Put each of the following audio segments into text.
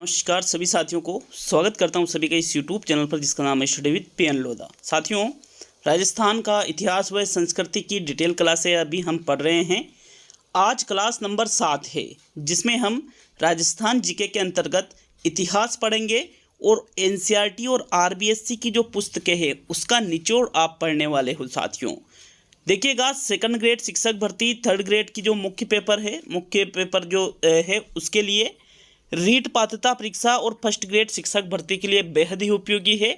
नमस्कार सभी साथियों को स्वागत करता हूं सभी का इस यूट्यूब चैनल पर जिसका नाम है स्टडी विद पीएन लोधा। साथियों, राजस्थान का इतिहास व संस्कृति की डिटेल क्लासें अभी हम पढ़ रहे हैं। आज क्लास नंबर 7 है जिसमें हम राजस्थान जीके के अंतर्गत इतिहास पढ़ेंगे और एनसीईआरटी और आरबीएससी की जो पुस्तकें हैं उसका निचोड़ आप पढ़ने वाले हो। साथियों देखिएगा, सेकंड ग्रेड शिक्षक भर्ती, थर्ड ग्रेड की जो मुख्य पेपर जो है उसके लिए रीट पात्रता परीक्षा और फर्स्ट ग्रेड शिक्षक भर्ती के लिए बेहद ही उपयोगी है।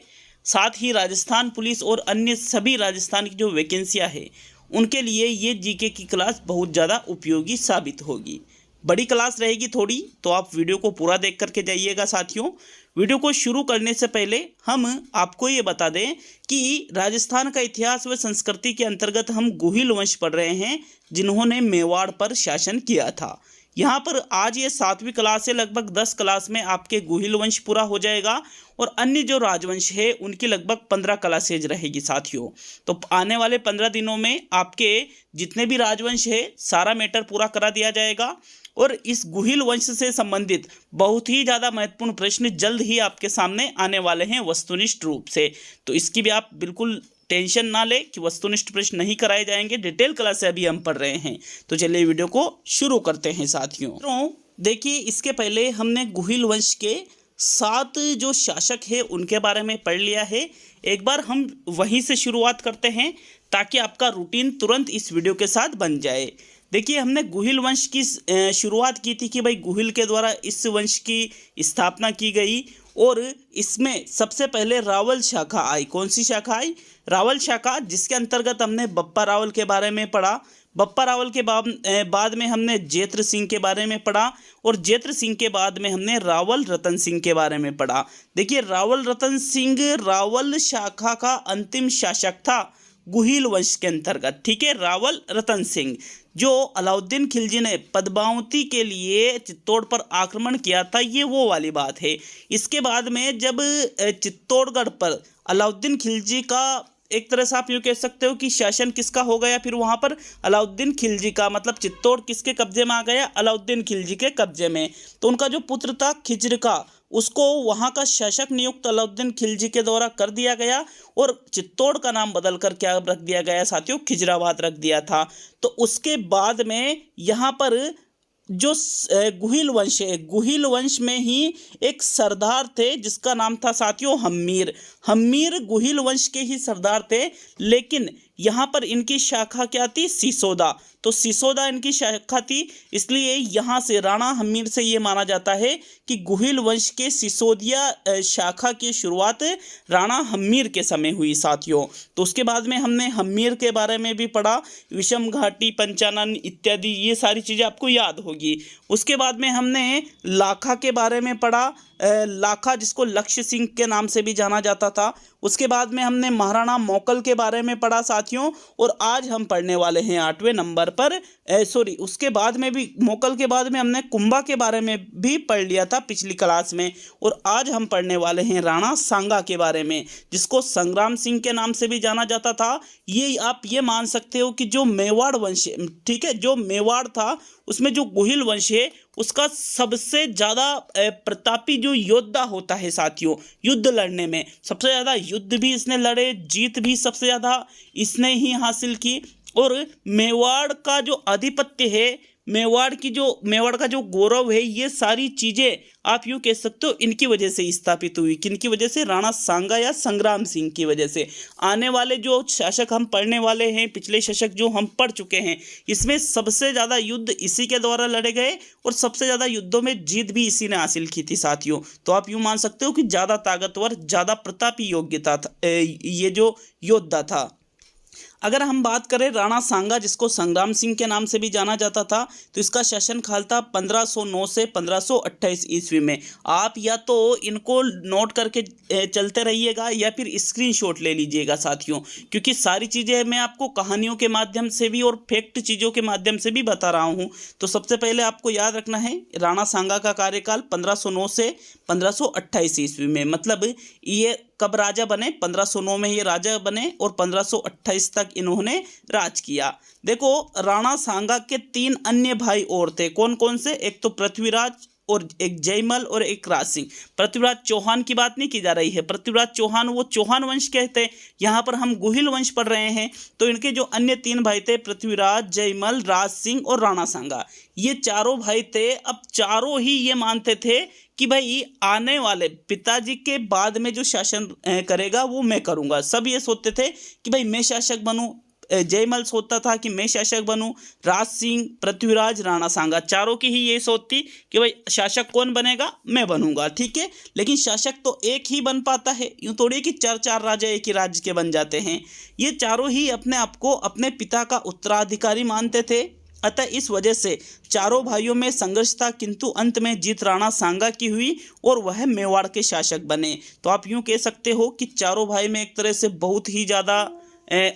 साथ ही राजस्थान पुलिस और अन्य सभी राजस्थान की जो वैकेंसियां है उनके लिए ये जीके की क्लास बहुत ज़्यादा उपयोगी साबित होगी। बड़ी क्लास रहेगी थोड़ी, तो आप वीडियो को पूरा देख करके जाइएगा। साथियों, वीडियो को शुरू करने से पहले हम आपको ये बता दें कि राजस्थान का इतिहास व संस्कृति के अंतर्गत हम गुहिल वंश पढ़ रहे हैं जिन्होंने मेवाड़ पर शासन किया था। यहाँ पर आज ये 7वीं क्लास है, लगभग 10 क्लास में आपके गुहिल वंश पूरा हो जाएगा और अन्य जो राजवंश है उनकी लगभग 15 क्लासेज रहेगी। साथियों तो आने वाले 15 दिनों में आपके जितने भी राजवंश है सारा मैटर पूरा करा दिया जाएगा और इस गुहिल वंश से संबंधित बहुत ही ज़्यादा महत्वपूर्ण प्रश्न जल्द ही आपके सामने आने वाले हैं वस्तुनिष्ठ रूप से। तो इसकी भी आप बिल्कुल टेंशन ना ले कि वस्तुनिष्ठ प्रश्न नहीं कराए जाएंगे। डिटेल क्लास अभी हम पढ़ रहे हैं, तो चलिए वीडियो को शुरू करते हैं। साथियों तो देखिए, इसके पहले हमने गुहिल वंश के 7 जो शासक है उनके बारे में पढ़ लिया है। एक बार हम वहीं से शुरुआत करते हैं ताकि आपका रूटीन तुरंत इस वीडियो के साथ बन जाए। देखिए, हमने गुहिल वंश की शुरुआत की थी कि भाई गुहिल के द्वारा इस वंश की स्थापना की गई और इसमें सबसे पहले रावल शाखा आई। कौन सी शाखा आई? रावल शाखा, जिसके अंतर्गत हमने बप्पा रावल के बारे में पढ़ा। बप्पा रावल के बाद में हमने जेत्र सिंह के बारे में पढ़ा और जेत्र सिंह के बाद में हमने रावल रतन सिंह के बारे में पढ़ा। देखिए, रावल रतन सिंह रावल शाखा का अंतिम शासक था गुहिल वंश के अंतर्गत। ठीक है, रावल रतन सिंह जो अलाउद्दीन खिलजी ने पद्मावती के लिए चित्तौड़ पर आक्रमण किया था, ये वो वाली बात है। इसके बाद में जब चित्तौड़गढ़ पर अलाउद्दीन खिलजी का एक तरह से आप यूँ कह सकते हो कि शासन किसका हो गया, फिर वहाँ पर अलाउद्दीन खिलजी का मतलब चित्तौड़ किसके कब्जे में आ गया? अलाउद्दीन खिलजी के कब्जे में। तो उनका जो पुत्र था खिज्र का, उसको वहाँ का शासक नियुक्त अलाउद्दीन खिलजी के द्वारा कर दिया गया और चित्तौड़ का नाम बदल कर क्या रख दिया गया साथियों? खिजराबाद रख दिया था। तो उसके बाद में यहाँ पर जो गुहिल वंश है, गुहिल वंश में ही एक सरदार थे जिसका नाम था साथियों हम्मीर। हम्मीर गुहिल वंश के ही सरदार थे, लेकिन यहाँ पर इनकी शाखा क्या थी? सिसोदा। तो सिसोदा इनकी शाखा थी, इसलिए यहाँ से राणा हम्मीर से ये माना जाता है कि गुहिल वंश के सिसोदिया शाखा की शुरुआत राणा हम्मीर के समय हुई। साथियों तो उसके बाद में हमने हम्मीर के बारे में भी पढ़ा, विषम घाटी, पंचानन इत्यादि, ये सारी चीज़ें आपको याद होगी। उसके बाद में हमने लाखा के बारे में पढ़ा, लाखा जिसको लक्ष्य सिंह के नाम से भी जाना जाता था। उसके बाद में हमने महाराणा मोकल के बारे में पढ़ा साथियों, और आज हम पढ़ने वाले हैं 8वें नंबर पर उसके बाद में भी मोकल के बाद में हमने कुंभा के बारे में भी पढ़ लिया था पिछली क्लास में, और आज हम पढ़ने वाले हैं राणा सांगा के बारे में जिसको संग्राम सिंह के नाम से भी जाना जाता था। ये आप ये मान सकते हो कि जो मेवाड़ वंश, ठीक है, जो मेवाड़ था उसमें जो गुहिल वंश है उसका सबसे ज़्यादा प्रतापी जो योद्धा होता है साथियों, युद्ध लड़ने में सबसे ज़्यादा युद्ध भी इसने लड़े, जीत भी सबसे ज़्यादा इसने ही हासिल की। और मेवाड़ का जो आधिपत्य है, मेवाड़ का जो गौरव है, ये सारी चीज़ें आप यूँ कह सकते हो इनकी वजह से स्थापित हुई। किनकी वजह से? राणा सांगा या संग्राम सिंह की वजह से। आने वाले जो शासक हम पढ़ने वाले हैं, पिछले शासक जो हम पढ़ चुके हैं, इसमें सबसे ज़्यादा युद्ध इसी के द्वारा लड़े गए और सबसे ज़्यादा युद्धों में जीत भी इसी ने हासिल की थी साथियों। तो आप यूँ मान सकते हो कि ज़्यादा ताकतवर, ज़्यादा प्रतापी योग्यता था ये जो योद्धा था। अगर हम बात करें राणा सांगा जिसको संग्राम सिंह के नाम से भी जाना जाता था, तो इसका शासनकाल था 1509 से 1528 ईस्वी में। आप या तो इनको नोट करके चलते रहिएगा या फिर स्क्रीनशॉट ले लीजिएगा साथियों, क्योंकि सारी चीज़ें मैं आपको कहानियों के माध्यम से भी और फैक्ट चीज़ों के माध्यम से भी बता रहा हूँ। तो सबसे पहले आपको याद रखना है राणा सांगा का कार्यकाल 1509 से 1528 ईस्वी में, मतलब ये कब राजा बने? 1509 में ये राजा बने और 1528 तक इन्होंने राज किया। देखो, राणा सांगा के 3 अन्य भाई और थे। कौन कौन से? एक तो पृथ्वीराज, और एक जयमल और एक राज सिंह। पृथ्वीराज चौहान की बात नहीं की जा रही है। पृथ्वीराज चौहान वो चौहान वंश के थे, यहाँ पर हम गुहिल वंश पढ़ रहे हैं। तो इनके जो अन्य 3 भाई थे, पृथ्वीराज, जयमल, राज सिंह और राणा सांगा, ये चारों भाई थे। अब चारों ही ये मानते थे कि भाई आने वाले पिताजी के बाद में जो शासन करेगा वो मैं करूँगा। सब ये सोचते थे कि भाई मैं शासक बनूँ। जयमल सोचता था कि मैं शासक बनूं, राज सिंह, पृथ्वीराज, राणा सांगा, चारों की ही ये सोच थी कि भाई शासक कौन बनेगा, मैं बनूंगा। ठीक है, लेकिन शासक तो एक ही बन पाता है, यूँ थोड़ी कि 4 राजा एक ही राज्य के बन जाते हैं। ये चारों ही अपने आप को अपने पिता का उत्तराधिकारी मानते थे। अतः इस वजह से चारों भाइयों में संघर्ष था, किंतु अंत में जीत राणा सांगा की हुई और वह मेवाड़ के शासक बने। तो आप यूँ कह सकते हो कि चारों भाई में एक तरह से बहुत ही ज़्यादा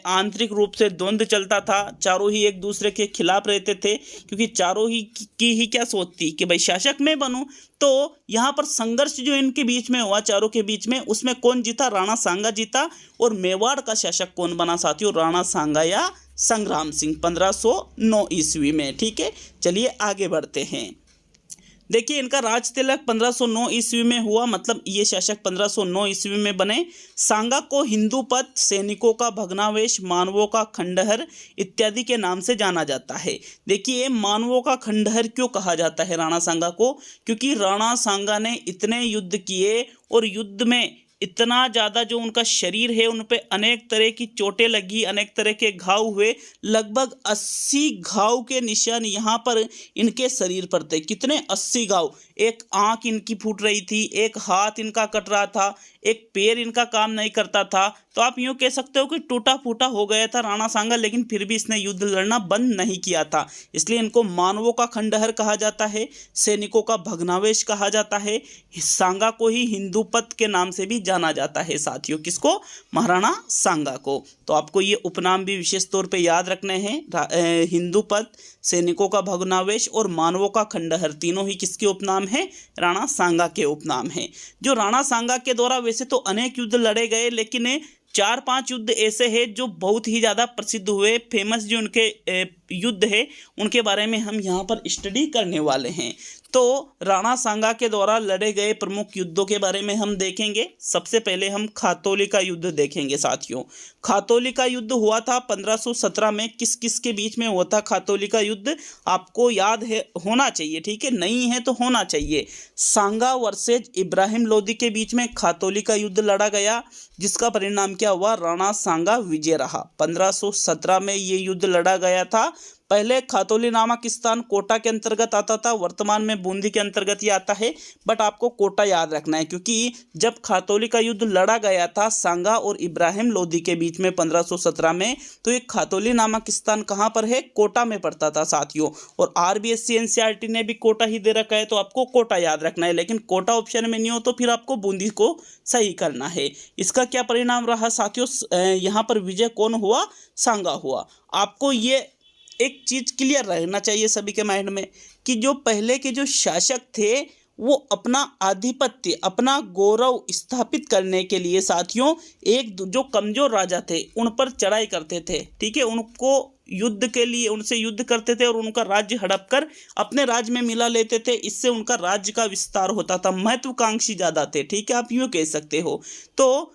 आंतरिक रूप से द्वंद्व चलता था। चारों ही एक दूसरे के खिलाफ रहते थे, क्योंकि चारों ही की ही क्या सोच थी कि भाई शासक मैं बनूं। तो यहाँ पर संघर्ष जो इनके बीच में हुआ, चारों के बीच में, उसमें कौन जीता? राणा सांगा जीता। और मेवाड़ का शासक कौन बना साथियों? राणा सांगा या संग्राम सिंह 1509 ईस्वी में। ठीक है, चलिए आगे बढ़ते हैं। देखिए, इनका राज तिलक 1509 ईस्वी में हुआ, मतलब ये शासक 1509 ईस्वी में बने। सांगा को हिंदू पद, सैनिकों का भग्नावशेष, मानवों का खंडहर इत्यादि के नाम से जाना जाता है। देखिए, मानवों का खंडहर क्यों कहा जाता है राणा सांगा को? क्योंकि राणा सांगा ने इतने युद्ध किए और युद्ध में इतना ज़्यादा जो उनका शरीर है उन पे अनेक तरह की चोटें लगी, अनेक तरह के घाव हुए। लगभग 80 घाव के निशान यहाँ पर इनके शरीर पर थे। कितने? 80 घाव। एक आंख इनकी फूट रही थी, एक हाथ इनका कट रहा था, एक पैर इनका काम नहीं करता था। तो आप यूँ कह सकते हो कि टूटा फूटा हो गया था राणा सांगा, लेकिन फिर भी इसने युद्ध लड़ना बंद नहीं किया था। इसलिए इनको मानवों का खंडहर कहा जाता है, सैनिकों का भग्नावशेष कहा जाता है। सांगा को ही हिंदूपत के नाम से भी जाना जाता है साथियों। किसको? महाराणा सांगा को। तो आपको ये उपनाम भी विशेष तौर पे याद रखने हैं। हिंदूपत, सैनिकों का भग्नावशेष और मानवों का खंडहर, तीनों ही किसके उपनाम हैं? राणा सांगा के उपनाम हैं। जो राणा सांगा के द्वारा वैसे तो अनेक युद्ध लड़े गए, लेकिन 4-5 युद्ध ऐसे हैं जो बहुत ही ज़्यादा प्रसिद्ध हुए। फेमस जो उनके युद्ध है उनके बारे में हम यहाँ पर स्टडी करने वाले हैं। तो राणा सांगा के द्वारा लड़े गए प्रमुख युद्धों के बारे में हम देखेंगे। सबसे पहले हम खातौली का युद्ध देखेंगे साथियों। खातौली का युद्ध हुआ था 1517 में। किस किस के बीच में हुआ था खातौली का युद्ध? आपको याद है, होना चाहिए। ठीक है, नहीं है तो होना चाहिए। सांगा वर्सेज इब्राहिम लोदी के बीच में खातौली का युद्ध लड़ा गया, जिसका परिणाम क्या हुआ? राणा सांगा विजय रहा। 1517 में ये युद्ध लड़ा गया था। पहले खातौली नामक स्थान कोटा के अंतर्गत आता था, वर्तमान में बूंदी के अंतर्गत ही आता है। बट आपको कोटा याद रखना है, क्योंकि जब खातौली का युद्ध लड़ा गया था सांगा और इब्राहिम लोदी के बीच में 1517 में, तो ये खातौली नामक स्थान कहाँ पर है? कोटा में पड़ता था साथियों। और RBSC NCERT ने भी कोटा ही दे रखा है, तो आपको कोटा याद रखना है। लेकिन कोटा ऑप्शन में नहीं हो तो फिर आपको बूंदी को सही करना है। इसका क्या परिणाम रहा साथियों? यहाँ पर विजय कौन हुआ? सांगा हुआ। आपको ये एक चीज क्लियर रहना चाहिए सभी के माइंड में कि जो पहले के जो शासक थे वो अपना आधिपत्य, अपना गौरव स्थापित करने के लिए साथियों एक जो कमजोर राजा थे उन पर चढ़ाई करते थे। ठीक है, उनको युद्ध के लिए उनसे युद्ध करते थे और उनका राज्य हड़प कर अपने राज्य में मिला लेते थे। इससे उनका राज्य का विस्तार होता था, महत्वाकांक्षी ज़्यादा थे। ठीक है, आप यूँ कह सकते हो। तो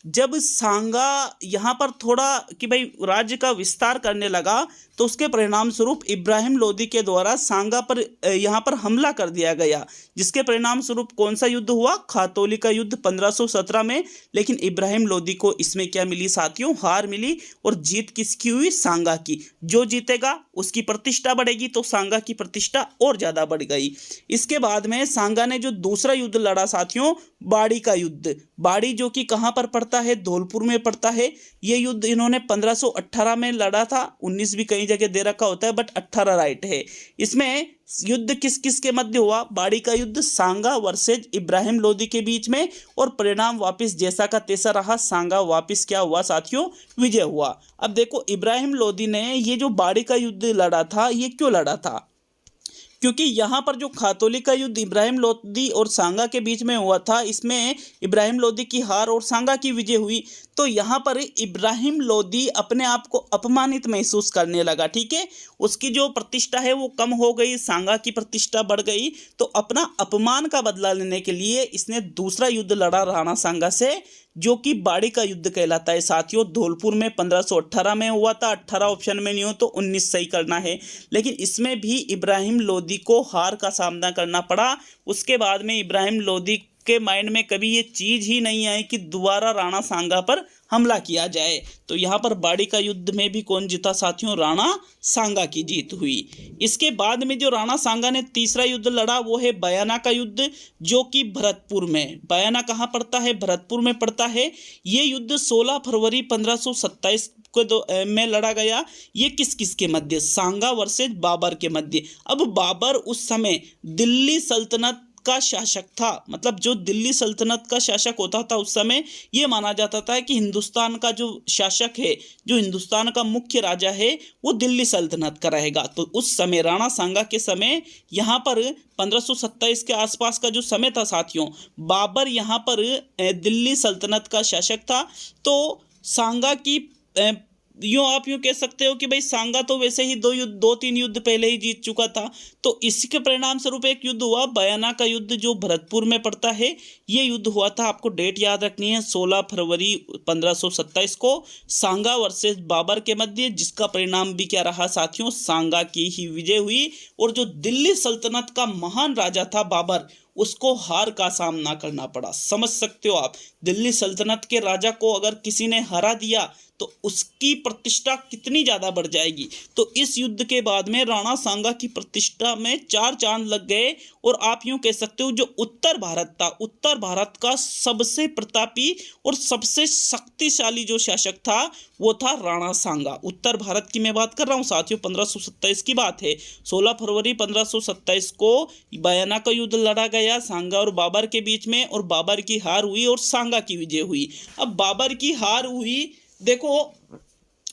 जब सांगा यहाँ पर थोड़ा कि भाई राज्य का विस्तार करने लगा, तो उसके परिणाम स्वरूप इब्राहिम लोदी के द्वारा सांगा पर यहाँ पर हमला कर दिया गया, जिसके परिणाम स्वरूप कौन सा युद्ध हुआ? खातौली का युद्ध 1517 में। लेकिन इब्राहिम लोदी को इसमें क्या मिली साथियों? हार मिली। और जीत किसकी हुई? सांगा की। जो जीतेगा उसकी प्रतिष्ठा बढ़ेगी, तो सांगा की प्रतिष्ठा और ज़्यादा बढ़ गई। इसके बाद में सांगा ने जो दूसरा युद्ध लड़ा साथियों, बाड़ी का युद्ध। बाड़ी जो कि कहाँ पर पड़ता है? धौलपुर में पड़ता है। ये युद्ध इन्होंने 1518 में लड़ा था। 19 भी कई जगह दे रखा होता है, बट 18 राइट है। इसमें युद्ध किस किस के मध्य हुआ? बाड़ी का युद्ध सांगा वर्सेज इब्राहिम लोदी के बीच में। और परिणाम वापस जैसा का तैसा रहा। सांगा वापस क्या हुआ साथियों? विजय हुआ। अब देखो, इब्राहिम लोदी ने ये जो बाड़ी का युद्ध लड़ा था, ये क्यों लड़ा था? क्योंकि यहाँ पर जो खातौली का युद्ध इब्राहिम लोदी और सांगा के बीच में हुआ था, इसमें इब्राहिम लोदी की हार और सांगा की विजय हुई। तो तो यहाँ पर इब्राहिम लोदी अपने आप को अपमानित महसूस करने लगा। ठीक है, उसकी जो प्रतिष्ठा है वो कम हो गई, सांगा की प्रतिष्ठा बढ़ गई। तो अपना अपमान का बदला लेने के लिए इसने दूसरा युद्ध लड़ा राणा सांगा से, जो कि बाड़ी का युद्ध कहलाता है साथियों। धौलपुर में 1518 में हुआ था। 18 ऑप्शन में नहीं हो तो 19 सही करना है। लेकिन इसमें भी इब्राहिम लोदी को हार का सामना करना पड़ा। उसके बाद में इब्राहिम लोदी के माइंड में कभी ये चीज़ ही नहीं आई कि दोबारा राणा सांगा पर हमला किया जाए। तो यहाँ पर बाड़ी का युद्ध में भी कौन जीता साथियों? राणा सांगा की जीत हुई। इसके बाद में जो राणा सांगा ने तीसरा युद्ध लड़ा वो है बयाना का युद्ध, जो कि भरतपुर में, बयाना कहाँ पड़ता है? भरतपुर में पड़ता है। ये युद्ध 16 फरवरी 1527 में लड़ा गया। ये किस किस के मध्य? सांगा वर्सेस बाबर के मध्य। अब बाबर उस समय दिल्ली सल्तनत का शासक था, मतलब जो दिल्ली सल्तनत का शासक होता था उस समय ये माना जाता था कि हिंदुस्तान का जो शासक है, जो हिंदुस्तान का मुख्य राजा है, वो दिल्ली सल्तनत का रहेगा। तो उस समय राणा सांगा के समय यहाँ पर 1527 के आसपास का जो समय था साथियों, बाबर यहाँ पर दिल्ली सल्तनत का शासक था। तो सांगा की आप यूँ कह सकते हो कि भाई सांगा तो वैसे ही 2-3 युद्ध पहले ही जीत चुका था। तो इसी के परिणाम स्वरूप एक युद्ध हुआ बयाना का युद्ध, जो भरतपुर में पड़ता है। ये युद्ध हुआ था, आपको डेट याद रखनी है, 16 फरवरी 1527 को सांगा वर्सेस बाबर के मध्य, जिसका परिणाम भी क्या रहा साथियों? सांगा की ही विजय हुई। और जो दिल्ली सल्तनत का महान राजा था बाबर, उसको हार का सामना करना पड़ा। समझ सकते हो आप, दिल्ली सल्तनत के राजा को अगर किसी ने हरा दिया तो उसकी प्रतिष्ठा कितनी ज़्यादा बढ़ जाएगी। तो इस युद्ध के बाद में राणा सांगा की प्रतिष्ठा में 4 चांद लग गए। और आप यूँ कह सकते हो जो उत्तर भारत था, उत्तर भारत का सबसे प्रतापी और सबसे शक्तिशाली जो शासक था वो था राणा सांगा। उत्तर भारत की मैं बात कर रहा हूँ साथियों, 1527 की बात है। 16 फरवरी 1527 को बयाना का युद्ध लड़ा गया सांगा और बाबर के बीच में, और बाबर की हार हुई और सांगा की विजय हुई। अब बाबर की हार हुई, देखो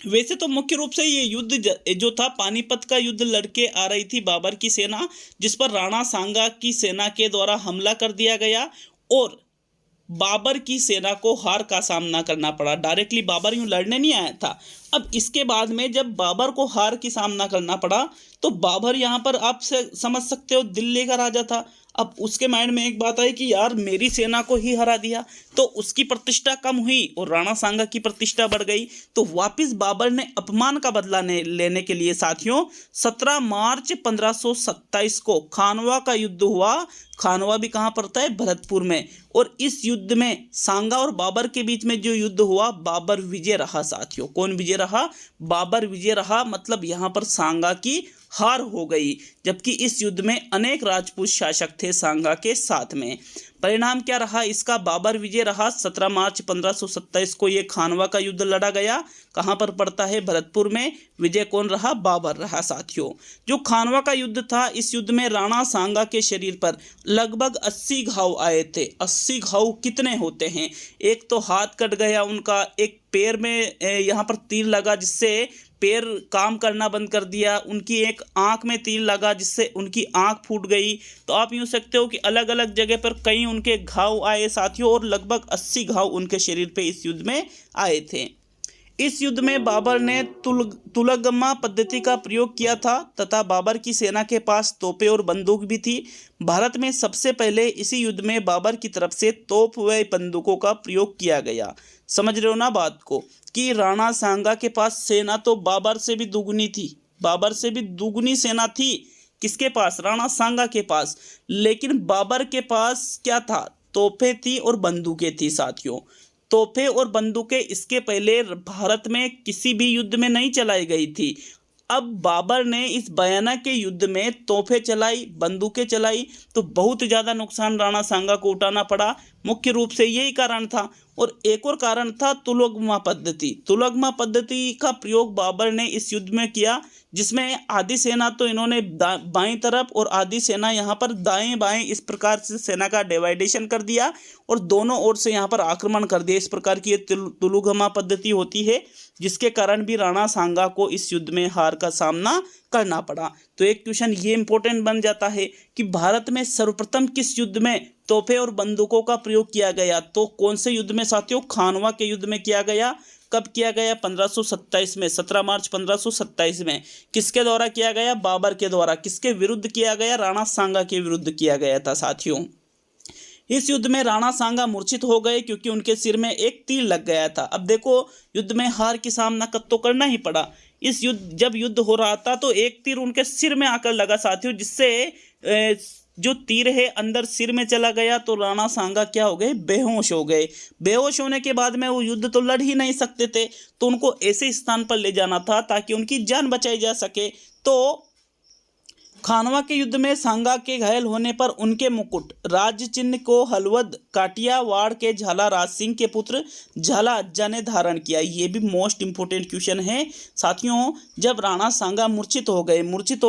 वैसे तो मुख्य रूप से ये युद्ध जो था पानीपत का युद्ध लड़के आ रही थी बाबर की सेना, जिस पर राणा सांगा की सेना के द्वारा हमला कर दिया गया और बाबर की सेना को हार का सामना करना पड़ा। डायरेक्टली बाबर यूं लड़ने नहीं आया था। अब इसके बाद में जब बाबर को हार की सामना करना पड़ा तो बाबर यहाँ पर आप समझ सकते हो दिल्ली का राजा था। अब उसके माइंड में एक बात आई कि यार मेरी सेना को ही हरा दिया, तो उसकी प्रतिष्ठा कम हुई और राणा सांगा की प्रतिष्ठा बढ़ गई। तो वापस बाबर ने अपमान का बदला लेने के लिए साथियों 17 मार्च 1527 को खानवा का युद्ध हुआ। खानवा भी कहाँ पड़ता है? भरतपुर में। और इस युद्ध में सांगा और बाबर के बीच में जो युद्ध हुआ, बाबर विजय रहा साथियों। कौन विजय रहा? बाबर विजय रहा। मतलब यहाँ पर सांगा की हार हो गई, जबकि इस युद्ध में अनेक राजपूत शासक थे सांगा के साथ में। परिणाम क्या रहा इसका? बाबर विजय रहा। 17 मार्च 1527 को ये खानवा का युद्ध लड़ा गया। कहाँ पर पड़ता है? भरतपुर में। विजय कौन रहा? बाबर रहा साथियों। जो खानवा का युद्ध था, इस युद्ध में राणा सांगा के शरीर पर लगभग 80 घाव आए थे। 80 घाव कितने होते हैं? एक तो हाथ कट गया उनका, एक पैर में यहाँ पर तीर लगा जिससे पैर काम करना बंद कर दिया, उनकी एक आंख में तीर लगा जिससे उनकी आंख फूट गई। तो आप यूँ सकते हो कि अलग अलग जगह पर कई उनके घाव आए साथियों, और लगभग 80 घाव उनके शरीर पे इस युद्ध में आए थे। इस युद्ध में बाबर ने तुलगमा पद्धति का प्रयोग किया था तथा बाबर की सेना के पास तोपें और बंदूक भी थी। भारत में सबसे पहले इसी युद्ध में बाबर की तरफ से तोप व बंदूकों का प्रयोग किया गया। समझ रहे हो ना बात को, कि राणा सांगा के पास सेना तो बाबर से भी दुगनी थी, बाबर से भी दुगनी सेना थी। किसके पास? राणा सांगा के पास। लेकिन बाबर के पास क्या था? तोपें थी और बंदूकें थी साथियों। तोपें और बंदूकें इसके पहले भारत में किसी भी युद्ध में नहीं चलाई गई थी। अब बाबर ने इस बयाना के युद्ध में तोपें चलाई, बंदूकें चलाई, तो बहुत ज़्यादा नुकसान राणा सांगा को उठाना पड़ा। मुख्य रूप से यही कारण था। और एक और कारण था तुलगमा पद्धति। तुलगमा पद्धति का प्रयोग बाबर ने इस युद्ध में किया, जिसमें आधी सेना तो इन्होंने बाईं तरफ और आधी सेना यहाँ पर दाएं बाएं, इस प्रकार से सेना का डिवाइडेशन कर दिया और दोनों ओर से यहाँ पर आक्रमण कर दिया। इस प्रकार की ये तुलगमा पद्धति होती है, जिसके कारण भी राणा सांगा को इस युद्ध में हार का सामना करना पड़ा। तो एक क्वेश्चन ये इंपॉर्टेंट बन जाता है कि भारत में सर्वप्रथम किस युद्ध में तोहफे और बंदूकों का प्रयोग किया गया। तो कौन से युद्ध में साथियों? खानवा के युद्ध में किया गया। कब किया गया? 1527 में, 17 मार्च 1527 में। किसके द्वारा किया गया? बाबर के द्वारा। किसके विरुद्ध किया गया? राणा सांगा के विरुद्ध किया गया था साथियों। इस युद्ध में राणा सांगा मूर्छित हो गए क्योंकि उनके सिर में एक तीर लग गया था। अब देखो, युद्ध में हार की सामना तो करना ही पड़ा। इस जब युद्ध हो रहा था तो एक तीर उनके सिर में आकर लगा साथियों, जिससे जो तीर है अंदर सिर में चला गया। तो राणा सांगा क्या हो गए? बेहोश हो गए। बेहोश होने के बाद में वो युद्ध तो लड़ ही नहीं सकते थे, तो उनको ऐसे स्थान पर ले जाना था ताकि उनकी जान बचाई जा सके। तो खानवा के युद्ध में सांगा के घायल होने पर उनके मुकुट राज चिन्ह को हलवद काटियावाड़ के झाला राज सिंह के पुत्र झाला अज्जा ने धारण किया। ये भी मोस्ट इंपोर्टेंट क्वेश्चन है साथियों। जब राणा सांगा मूर्छित हो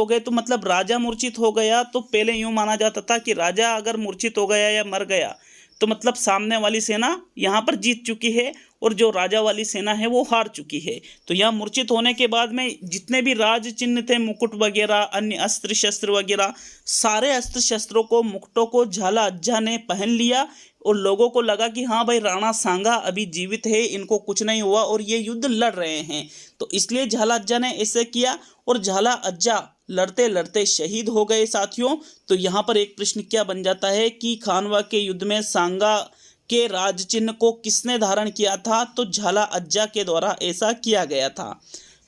गए तो मतलब राजा मूर्छित हो गया। तो पहले यूं माना जाता था कि राजा अगर मूर्छित हो गया या मर गया तो मतलब सामने वाली सेना यहाँ पर जीत चुकी है और जो राजा वाली सेना है वो हार चुकी है। तो यहाँ मूर्छित होने के बाद में जितने भी राज चिन्ह थे, मुकुट वगैरह, अन्य अस्त्र शस्त्र वगैरह, सारे अस्त्र शस्त्रों को, मुकुटों को झाला अज्जा ने पहन लिया और लोगों को लगा कि हाँ भाई, राणा सांगा अभी जीवित है, इनको कुछ नहीं हुआ और ये युद्ध लड़ रहे हैं। तो इसलिए झाला अज्जा ने ऐसे किया और झाला अज्जा लड़ते लड़ते शहीद हो गए साथियों। तो यहाँ पर एक प्रश्न क्या बन जाता है कि खानवा के युद्ध में सांगा के राज चिन्ह को किसने धारण किया था? तो झाला अज्जा के द्वारा ऐसा किया गया था।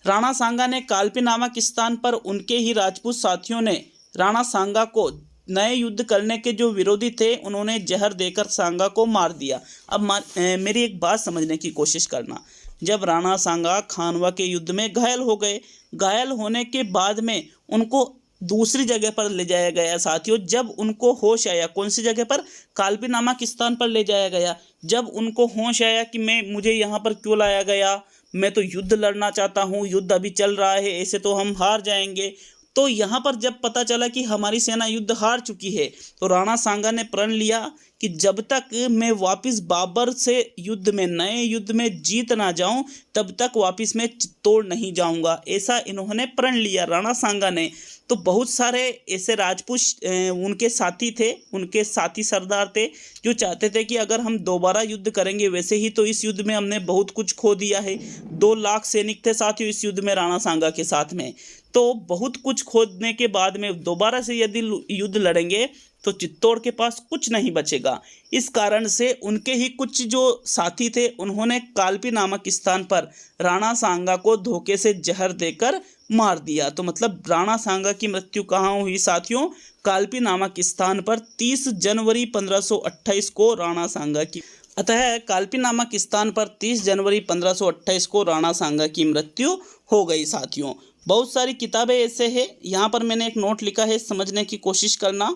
राणा सांगा ने कालपी नामक स्थान पर उनके ही राजपूत साथियों ने राणा सांगा को नए युद्ध करने के जो विरोधी थे उन्होंने जहर देकर सांगा को मार दिया। अब मेरी एक बात समझने की कोशिश करना। जब राणा सांगा खानवा के युद्ध में घायल हो गए, घायल होने के बाद में उनको दूसरी जगह पर ले जाया गया साथियों। जब उनको होश आया, कौन सी जगह पर? कालपी नामक स्थान पर ले जाया गया। जब उनको होश आया कि मुझे यहाँ पर क्यों लाया गया, मैं तो युद्ध लड़ना चाहता हूँ, युद्ध अभी चल रहा है, ऐसे तो हम हार जाएंगे। तो यहाँ पर जब पता चला कि हमारी सेना युद्ध हार चुकी है तो राणा सांगा ने प्रण लिया कि जब तक मैं वापस बाबर से युद्ध में, नए युद्ध में जीत ना जाऊं, तब तक वापस मैं चित्तौड़ नहीं जाऊंगा। ऐसा इन्होंने प्रण लिया राणा सांगा ने। तो बहुत सारे ऐसे राजपूत उनके साथी थे, उनके साथी सरदार थे जो चाहते थे कि अगर हम दोबारा युद्ध करेंगे वैसे ही, तो इस युद्ध में हमने बहुत कुछ खो दिया है। 2 लाख सैनिक थे साथियों इस युद्ध में राणा सांगा के साथ में। तो बहुत कुछ खोने के बाद में दोबारा से यदि युद्ध लड़ेंगे तो चित्तौड़ के पास कुछ नहीं बचेगा। इस कारण से उनके ही कुछ जो साथी थे उन्होंने कालपी नामक स्थान पर राणा सांगा को धोखे से जहर देकर मार दिया। तो मतलब राणा सांगा की मृत्यु कहाँ हुई साथियों? कालपी नामक स्थान पर 30 जनवरी 1528 को राणा सांगा की अतः कालपी नामक स्थान पर 30 जनवरी 1528 को राणा सांगा की मृत्यु हो गई साथियों। बहुत सारी किताबें ऐसे हैं, यहाँ पर मैंने एक नोट लिखा है, समझने की कोशिश करना।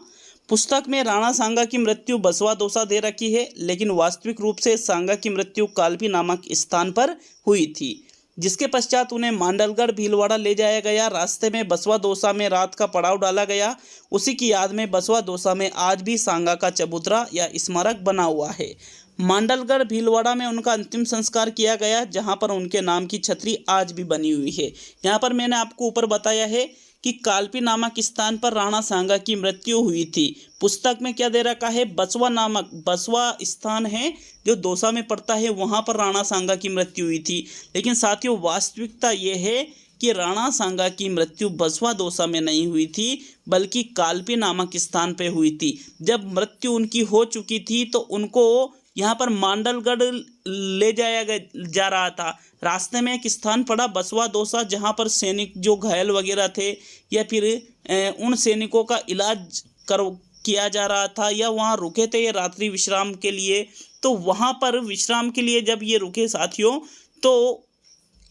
पुस्तक में राणा सांगा की मृत्यु बसवा दौसा दे रखी है, लेकिन वास्तविक रूप से सांगा की मृत्यु कालपी नामक स्थान पर हुई थी, जिसके पश्चात उन्हें मांडलगढ़ भीलवाड़ा ले जाया गया। रास्ते में बसवा दौसा में रात का पड़ाव डाला गया। उसी की याद में बसवा दौसा में आज भी सांगा का चबूतरा या स्मारक बना हुआ है। मांडलगढ़ भीलवाड़ा में उनका अंतिम संस्कार किया गया, जहां पर उनके नाम की छतरी आज भी बनी हुई है। यहाँ पर मैंने आपको ऊपर बताया है कि कालपी नामक स्थान पर राणा सांगा की मृत्यु हुई थी। पुस्तक में क्या दे रखा है? बसवा स्थान है जो दौसा में पड़ता है, वहां पर राणा सांगा की मृत्यु हुई थी। लेकिन साथियों, वास्तविकता ये है कि राणा सांगा की मृत्यु बसवा दौसा में नहीं हुई थी, बल्कि कालपी नामक स्थान पे हुई थी। जब मृत्यु उनकी हो चुकी थी तो उनको यहाँ पर मांडलगढ़ ले जाया जा रहा था। रास्ते में एक स्थान पड़ा बसवा दौसा, जहाँ पर सैनिक जो घायल वगैरह थे या फिर उन सैनिकों का इलाज किया जा रहा था, या वहाँ रुके थे ये रात्रि विश्राम के लिए। तो वहाँ पर विश्राम के लिए जब ये रुके साथियों, तो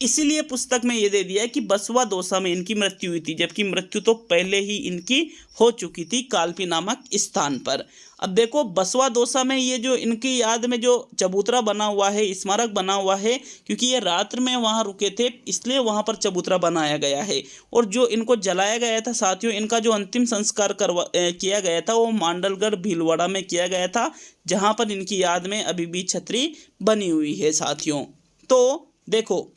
इसीलिए पुस्तक में ये दे दिया कि बसवा दौसा में इनकी मृत्यु हुई थी, जबकि मृत्यु तो पहले ही इनकी हो चुकी थी कालपी नामक स्थान पर। अब देखो, बसवा दौसा में ये जो इनकी याद में जो चबूतरा बना हुआ है, स्मारक बना हुआ है, क्योंकि ये रात्र में वहाँ रुके थे इसलिए वहाँ पर चबूतरा बनाया गया है। और जो इनको जलाया गया था साथियों, इनका जो अंतिम संस्कार किया गया था वो मांडलगढ़ भीलवाड़ा में किया गया था, जहाँ पर इनकी याद में अभी भी छतरी बनी हुई है साथियों। तो देखो,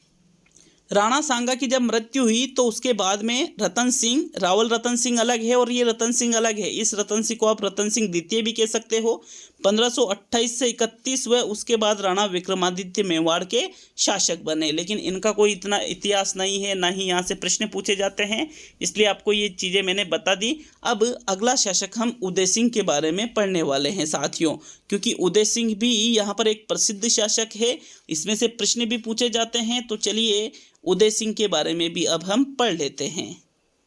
राणा सांगा की जब मृत्यु हुई तो उसके बाद में रतन सिंह, रावल रतन सिंह अलग है और ये रतन सिंह अलग है। इस रतन सिंह को आप रतन सिंह द्वितीय भी कह सकते हो। 1528 से 31 व उसके बाद राणा विक्रमादित्य मेवाड़ के शासक बने, लेकिन इनका कोई इतना इतिहास नहीं है, ना ही यहाँ से प्रश्न पूछे जाते हैं, इसलिए आपको ये चीज़ें मैंने बता दी। अब अगला शासक हम उदय सिंह के बारे में पढ़ने वाले हैं साथियों, क्योंकि उदय सिंह भी यहाँ पर एक प्रसिद्ध शासक है, इसमें से प्रश्न भी पूछे जाते हैं। तो चलिए उदय सिंह के बारे में भी अब हम पढ़ लेते हैं।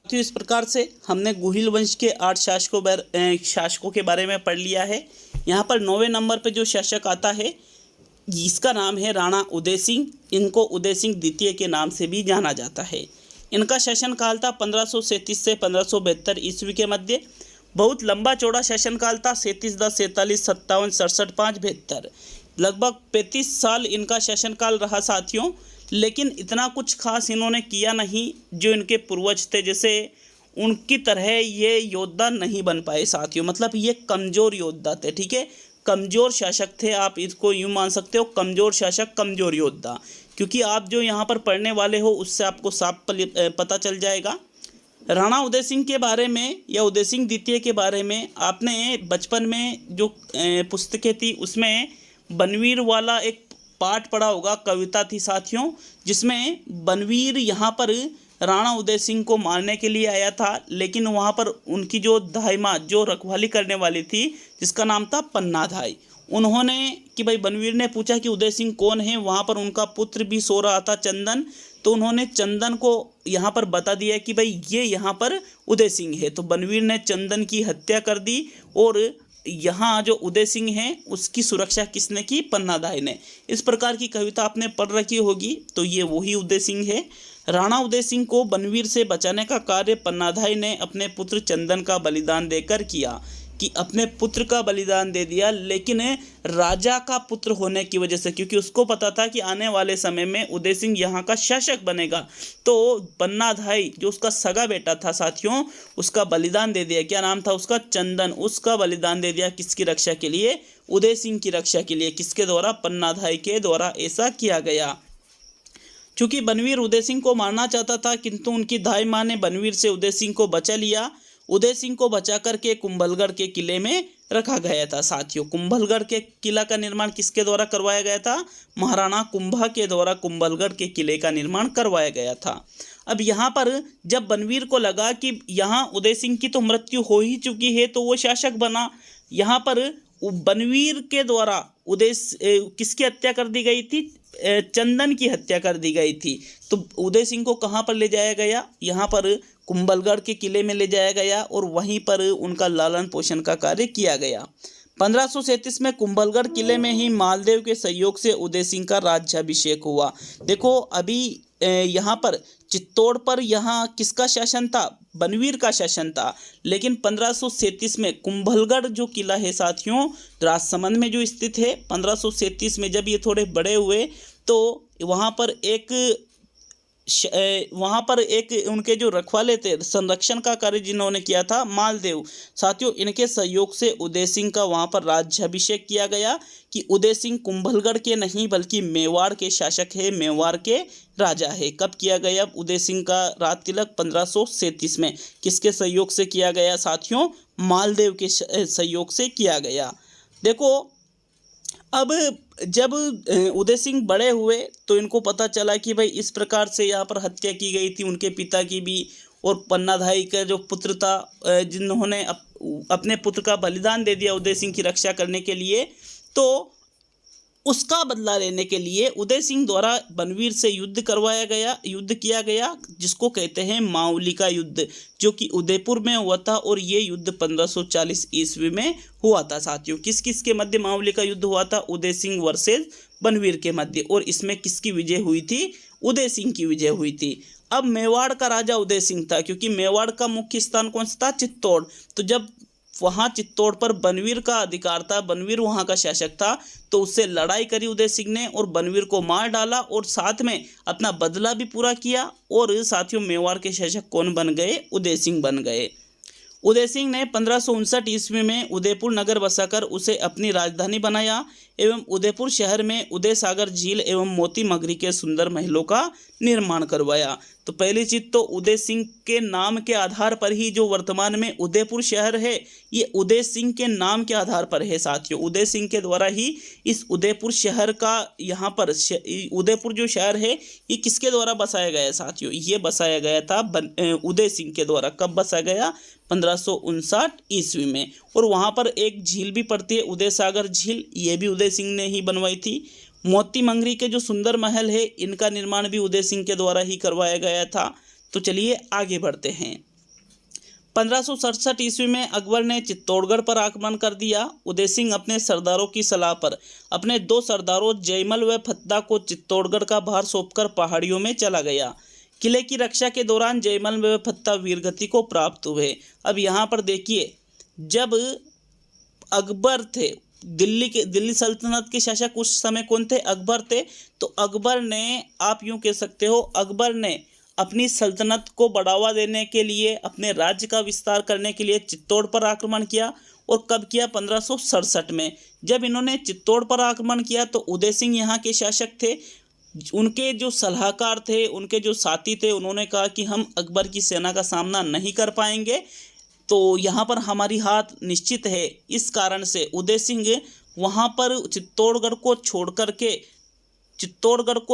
तो इस प्रकार से हमने गुहिल वंश के 8 शासकों के बारे में पढ़ लिया है। यहाँ पर 9वें नंबर पे जो शासक आता है इसका नाम है राणा उदय सिंह। इनको उदय सिंह द्वितीय के नाम से भी जाना जाता है। इनका शासनकाल था 1537 से 1572 ईस्वी के मध्य। बहुत लंबा चौड़ा शासनकाल था, 37, 10, 47, 57, 67, 5, 72, लगभग 35 साल इनका शासनकाल रहा साथियों। लेकिन इतना कुछ खास इन्होंने किया नहीं जो इनके पूर्वज थे, जैसे उनकी तरह ये योद्धा नहीं बन पाए साथियों, मतलब ये कमज़ोर योद्धा थे, ठीक है, कमज़ोर शासक थे। आप इसको यूँ मान सकते हो, कमज़ोर शासक, कमज़ोर योद्धा, क्योंकि आप जो यहाँ पर पढ़ने वाले हो उससे आपको साफ पता चल जाएगा। राणा उदय सिंह के बारे में या उदय सिंह द्वितीय के बारे में आपने बचपन में जो पुस्तकें थी उसमें बनवीर वाला एक पाठ पढ़ा होगा, कविता थी साथियों, जिसमें बनवीर यहाँ पर राणा उदय सिंह को मारने के लिए आया था, लेकिन वहाँ पर उनकी जो दाहिमा जो रखवाली करने वाली थी जिसका नाम था पन्नाधाई, उन्होंने कि भाई बनवीर ने पूछा कि उदय सिंह कौन है। वहाँ पर उनका पुत्र भी सो रहा था चंदन, तो उन्होंने चंदन को यहाँ पर बता दिया कि भाई ये यहाँ पर उदय सिंह है। तो बनवीर ने चंदन की हत्या कर दी और यहाँ जो उदय सिंह है उसकी सुरक्षा किसने की? पन्नाधाई ने। इस प्रकार की कविता आपने पढ़ रखी होगी, तो ये वही उदय सिंह है। राणा उदय सिंह को बनवीर से बचाने का कार्य पन्नाधाई ने अपने पुत्र चंदन का बलिदान देकर किया, कि अपने पुत्र का बलिदान दे दिया, लेकिन राजा का पुत्र होने की वजह से, क्योंकि उसको पता था कि आने वाले समय में उदय सिंह यहाँ का शासक बनेगा, तो पन्नाधाई जो उसका सगा बेटा था साथियों, उसका बलिदान दे दिया। क्या नाम था उसका? चंदन। उसका बलिदान दे दिया किसकी रक्षा के लिए? उदय सिंह की रक्षा के लिए। किसके द्वारा? पन्नाधाई के द्वारा ऐसा किया गया। चूँकि बनवीर उदय सिंह को मारना चाहता था, किंतु उनकी धाई माँ ने बनवीर से उदय सिंह को बचा लिया। उदय सिंह को बचा करके कुंभलगढ़ के किले में रखा गया था साथियों। कुंभलगढ़ के किला का निर्माण किसके द्वारा करवाया गया था? महाराणा कुंभा के द्वारा कुंभलगढ़ के किले का निर्माण करवाया गया था। अब यहाँ पर जब बनवीर को लगा कि यहाँ उदय सिंह की तो मृत्यु हो ही चुकी है, तो वो शासक बना। यहाँ पर बनवीर के द्वारा किसकी हत्या कर दी गई थी? चंदन की हत्या कर दी गई थी। तो उदय सिंह को कहाँ पर ले जाया गया? यहाँ पर कुंभलगढ़ के किले में ले जाया गया और वहीं पर उनका लालन पोषण का कार्य किया गया। 1537 में कुंभलगढ़ किले में ही मालदेव के सहयोग से उदय सिंह का राज्याभिषेक हुआ। देखो अभी यहाँ पर चित्तौड़ पर यहाँ किसका शासन था? बनवीर का शासन था। लेकिन 1537 में कुंभलगढ़ जो किला है साथियों, राजसमंद में जो स्थित है, 1537 में जब ये थोड़े बड़े हुए तो वहाँ पर एक उनके जो रखवाले थे, संरक्षण का कार्य जिन्होंने किया था, मालदेव साथियों, इनके सहयोग से उदय सिंह का वहाँ पर राज्याभिषेक किया गया कि उदय सिंह कुंभलगढ़ के नहीं बल्कि मेवाड़ के शासक है, मेवाड़ के राजा है। कब किया गया उदय सिंह का राज तिलक? 1537 में। किसके सहयोग से किया गया साथियों? मालदेव के सहयोग से किया गया। देखो अब जब उदय सिंह बड़े हुए तो इनको पता चला कि भाई इस प्रकार से यहाँ पर हत्या की गई थी उनके पिता की भी, और पन्नाधाई का जो पुत्र था जिन्होंने अपने पुत्र का बलिदान दे दिया उदय सिंह की रक्षा करने के लिए, तो उसका बदला लेने के लिए उदय सिंह द्वारा बनवीर से युद्ध किया गया, जिसको कहते हैं मावली का युद्ध, जो कि उदयपुर में हुआ था। और ये युद्ध 1540 ईस्वी में हुआ था साथियों। किस किस के मध्य मावली का युद्ध हुआ था? उदय सिंह वर्सेस बनवीर के मध्य। और इसमें किसकी विजय हुई थी? उदय सिंह की विजय हुई थी। अब मेवाड़ का राजा उदय सिंह था, क्योंकि मेवाड़ का मुख्य स्थान कौन सा था? चित्तौड़। तो जब वहाँ चित्तौड़ पर बनवीर का अधिकार था, बनवीर वहाँ का शासक था, तो उससे लड़ाई करी उदय सिंह ने और बनवीर को मार डाला और साथ में अपना बदला भी पूरा किया। और साथियों मेवाड़ के शासक कौन बन गए? उदय सिंह बन गए। उदय सिंह ने 1559 ईस्वी में उदयपुर नगर बसाकर उसे अपनी राजधानी बनाया एवं उदयपुर शहर में उदय सागर झील एवं मोती मगरी के सुंदर महलों का निर्माण करवाया। तो पहली चीज तो उदय सिंह के नाम के आधार पर ही जो वर्तमान में उदयपुर शहर है ये उदय सिंह के नाम के आधार पर है साथियों। उदय सिंह के द्वारा ही इस उदयपुर शहर का यहाँ पर उदयपुर जो शहर है ये किसके द्वारा बसाया गया है साथियों? ये बसाया गया था उदय सिंह के द्वारा। कब बसाया गया? 1559 ईस्वी में। और वहाँ पर एक झील भी पड़ती है उदय सागर झील, ये भी उदय सिंह ने ही बनवाई थी। मोती मंगरी के जो सुंदर महल है इनका निर्माण भी उदय सिंह के द्वारा ही करवाया गया था। तो चलिए आगे बढ़ते हैं। 1567 ईस्वी में अकबर ने चित्तौड़गढ़ पर आक्रमण कर दिया। उदय सिंह अपने सरदारों की सलाह पर अपने 2 सरदारों जयमल व फत्ता को चित्तौड़गढ़ का भार सौंपकर पहाड़ियों में चला गया। किले की रक्षा के दौरान जयमल व फत्ता वीरगति को प्राप्त हुए। अब यहाँ पर देखिए, जब अकबर थे दिल्ली सल्तनत के शासक उस समय कौन थे? अकबर थे। तो अकबर ने, आप यूँ कह सकते हो, अकबर ने अपनी सल्तनत को बढ़ावा देने के लिए, अपने राज्य का विस्तार करने के लिए चित्तौड़ पर आक्रमण किया। और कब किया? 1567 में। जब इन्होंने चित्तौड़ पर आक्रमण किया तो उदय सिंह यहाँ के शासक थे। उनके जो सलाहकार थे, उनके जो साथी थे, उन्होंने कहा कि हम अकबर की सेना का सामना नहीं कर पाएंगे, तो यहाँ पर हमारी हार निश्चित है। इस कारण से उदय सिंह वहाँ पर चित्तौड़गढ़ को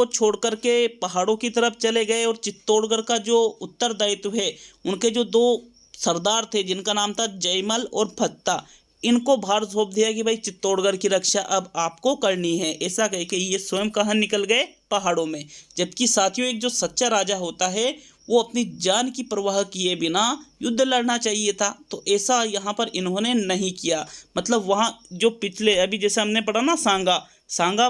छोड़ करके पहाड़ों की तरफ चले गए। और चित्तौड़गढ़ का जो उत्तरदायित्व है, उनके जो 2 सरदार थे जिनका नाम था जयमल और फत्ता, इनको भार सौंप दिया कि भाई चित्तौड़गढ़ की रक्षा अब आपको करनी है। ऐसा कह के ये स्वयं कहाँ निकल गए? पहाड़ों में। जबकि साथियों, एक जो सच्चा राजा होता है वो अपनी जान की परवाह किए बिना युद्ध लड़ना चाहिए था। तो ऐसा यहाँ पर इन्होंने नहीं किया। मतलब वहाँ जो पिछले, अभी जैसे हमने पढ़ा ना, सांगा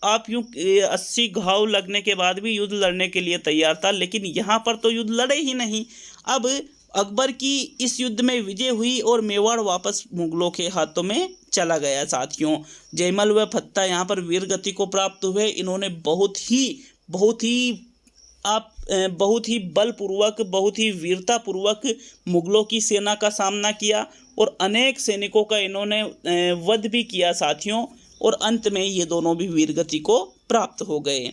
आप यूँ 80 घाव लगने के बाद भी युद्ध लड़ने के लिए तैयार था, लेकिन यहाँ पर तो युद्ध लड़े ही नहीं। अब अकबर की इस युद्ध में विजय हुई और मेवाड़ वापस मुगलों के हाथों में चला गया साथियों। जयमल व फत्ता यहाँ पर वीरगति को प्राप्त हुए। इन्होंने बहुत ही बलपूर्वक, बहुत ही वीरतापूर्वक मुगलों की सेना का सामना किया और अनेक सैनिकों का इन्होंने वध भी किया साथियों। और अंत में ये दोनों भी वीरगति को प्राप्त हो गए।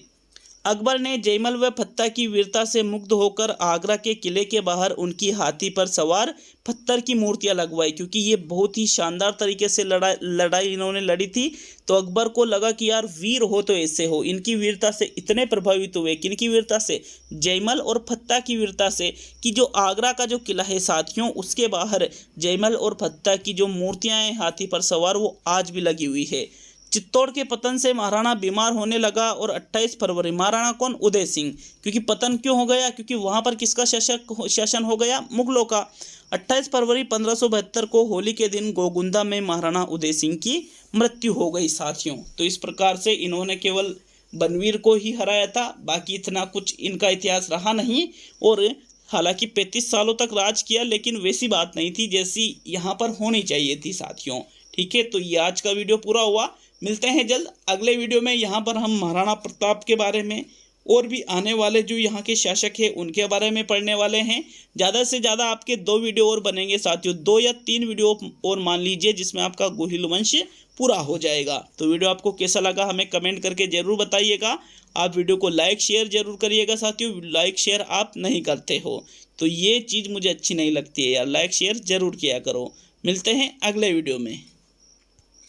अकबर ने जयमल व फत्ता की वीरता से मुग्ध होकर आगरा के किले के बाहर उनकी हाथी पर सवार पत्थर की मूर्तियां लगवाई, क्योंकि ये बहुत ही शानदार तरीके से लड़ाई इन्होंने लड़ी थी। तो अकबर को लगा कि यार वीर हो तो ऐसे हो। इनकी वीरता से इतने प्रभावित हुए, किनकी वीरता से? जयमल और फत्ता की वीरता से, कि जो आगरा का जो किला है साथियों, उसके बाहर जयमल और फत्ता की जो मूर्तियाँ हैं हाथी पर सवार, वो आज भी लगी हुई है। चित्तौड़ के पतन से महाराणा बीमार होने लगा और 28 फरवरी, महाराणा कौन? उदय सिंह। क्योंकि पतन क्यों हो गया? क्योंकि वहां पर किसका शासन हो गया? मुगलों का। 28 फरवरी 1572 को होली के दिन गोगुंदा में महाराणा उदय सिंह की मृत्यु हो गई साथियों। तो इस प्रकार से इन्होंने केवल बनवीर को ही हराया था, बाकी इतना कुछ इनका इतिहास रहा नहीं। और हालांकि 35 सालों तक राज किया, लेकिन वैसी बात नहीं थी जैसी यहाँ पर होनी चाहिए थी साथियों। ठीक है, तो ये आज का वीडियो पूरा हुआ। मिलते हैं जल्द अगले वीडियो में। यहाँ पर हम महाराणा प्रताप के बारे में और भी आने वाले जो यहाँ के शासक हैं उनके बारे में पढ़ने वाले हैं। ज़्यादा से ज़्यादा आपके 2 वीडियो और बनेंगे साथियों, 2 या 3 वीडियो और मान लीजिए, जिसमें आपका गोहिल वंश पूरा हो जाएगा। तो वीडियो आपको कैसा लगा हमें कमेंट करके ज़रूर बताइएगा। आप वीडियो को लाइक शेयर ज़रूर करिएगा साथियों। लाइक शेयर आप नहीं करते हो तो ये चीज़ मुझे अच्छी नहीं लगती है यार। लाइक शेयर ज़रूर किया करो। मिलते हैं अगले वीडियो में।